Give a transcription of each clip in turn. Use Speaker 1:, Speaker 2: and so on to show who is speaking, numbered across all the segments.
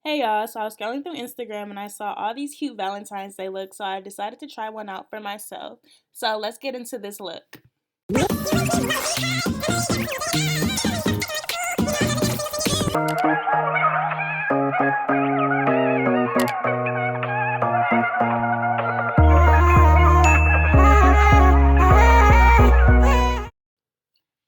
Speaker 1: Hey y'all, so I was scrolling through Instagram and I saw all these cute Valentine's Day looks, so I decided to try one out for myself. So let's get into this look.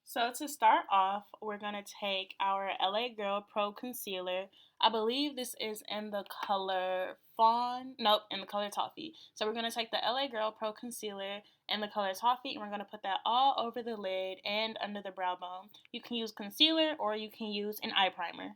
Speaker 1: So to start off, we're going to take our LA Girl Pro Concealer. I believe this is in the color Fawn. Nope, in the color Toffee. So we're going to take the LA Girl Pro Concealer in the color Toffee, and we're going to put that all over the lid and under the brow bone. You can use concealer or you can use an eye primer.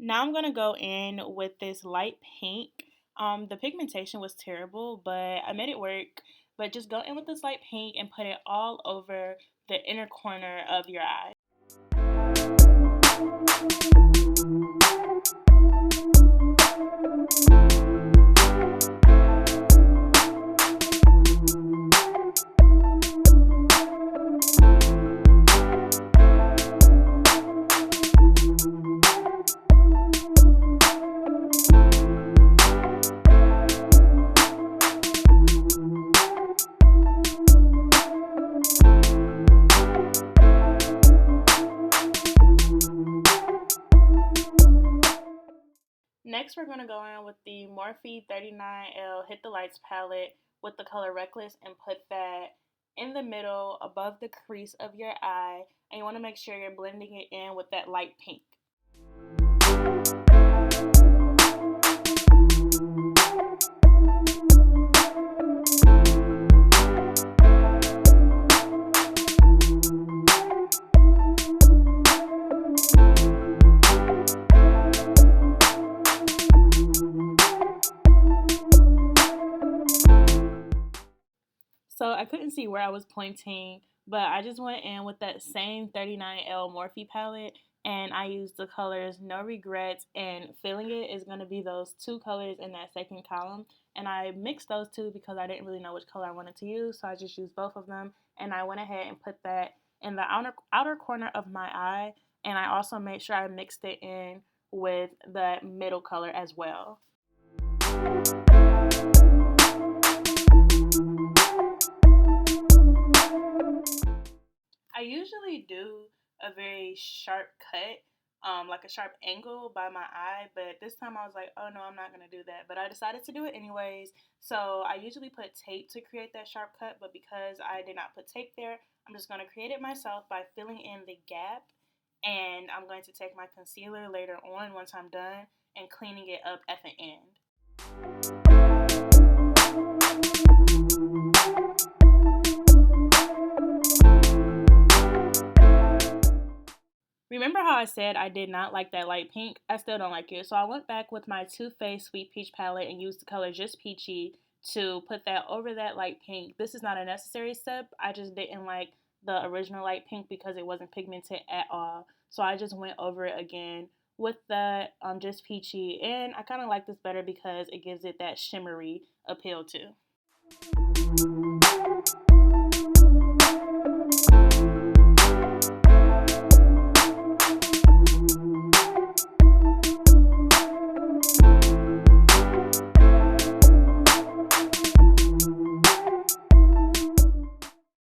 Speaker 1: Now I'm going to go in with this light pink. The pigmentation was terrible, but I made it work. But just go in with this light pink and put it all over the inner corner of your eye. Next, we're going to go in with the Morphe 39L Hit the Lights palette with the color Reckless and put that in the middle above the crease of your eye. And you want to make sure you're blending it in with that light pink. So I couldn't see where I was pointing, but I just went in with that same 39L Morphe palette and I used the colors No Regrets and Feeling It is going to be those two colors in that second column. And I mixed those two because I didn't really know which color I wanted to use, so I just used both of them. And I went ahead and put that in the outer corner of my eye, and I also made sure I mixed it in with the middle color as well. I usually do a very sharp cut, like a sharp angle by my eye, but this time I was like, oh no, I'm not going to do that. But I decided to do it anyways. So I usually put tape to create that sharp cut, but because I did not put tape there, I'm just going to create it myself by filling in the gap. And I'm going to take my concealer later on once I'm done and cleaning it up at the end. Remember how I said I did not like that light pink? I still don't like it. So I went back with my Too Faced Sweet Peach palette and used the color Just Peachy to put that over that light pink. This is not a necessary step. I just didn't like the original light pink because it wasn't pigmented at all. So I just went over it again with that Just Peachy. And I kind of like this better because it gives it that shimmery appeal too.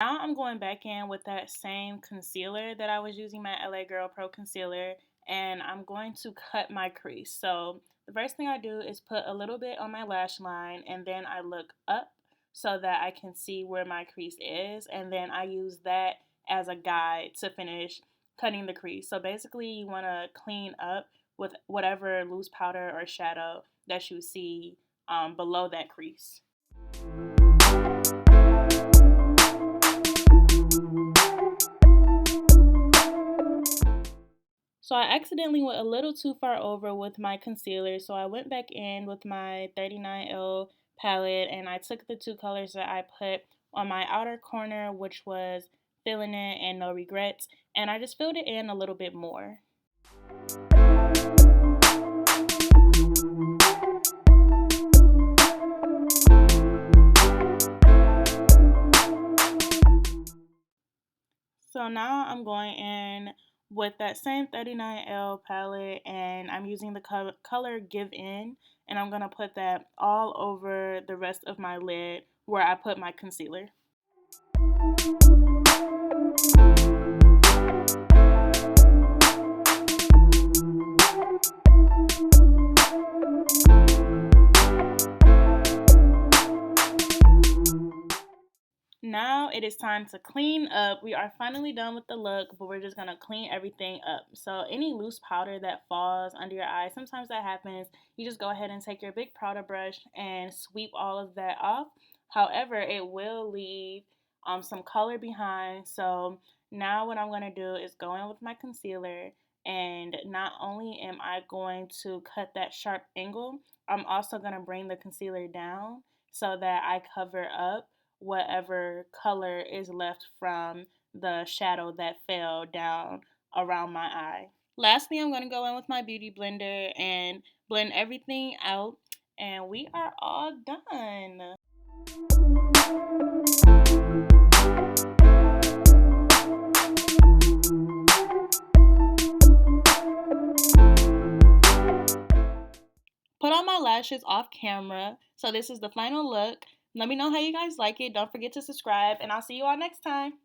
Speaker 1: Now I'm going back in with that same concealer that I was using, my LA Girl Pro Concealer, and I'm going to cut my crease. So the first thing I do is put a little bit on my lash line, and then I look up so that I can see where my crease is, and then I use that as a guide to finish cutting the crease. So basically you want to clean up with whatever loose powder or shadow that you see below that crease. So I accidentally went a little too far over with my concealer, so I went back in with my 39L palette and I took the two colors that I put on my outer corner, which was Feeling It and No Regrets, and I just filled it in a little bit more. So now I'm going in with that same 39L palette and I'm using the color Give In, and I'm going to put that all over the rest of my lid where I put my concealer. Now it is time to clean up. We are finally done with the look, but we're just going to clean everything up. So any loose powder that falls under your eye, sometimes that happens. You just go ahead and take your big powder brush and sweep all of that off. However, it will leave some color behind. So now what I'm going to do is go in with my concealer, and not only am I going to cut that sharp angle, I'm also going to bring the concealer down so that I cover up whatever color is left from the shadow that fell down around my eye. Lastly, I'm going to go in with my beauty blender and blend everything out, and we are all done. Put on my lashes off camera. So this is the final look. Let me know how you guys like it. Don't forget to subscribe, and I'll see you all next time.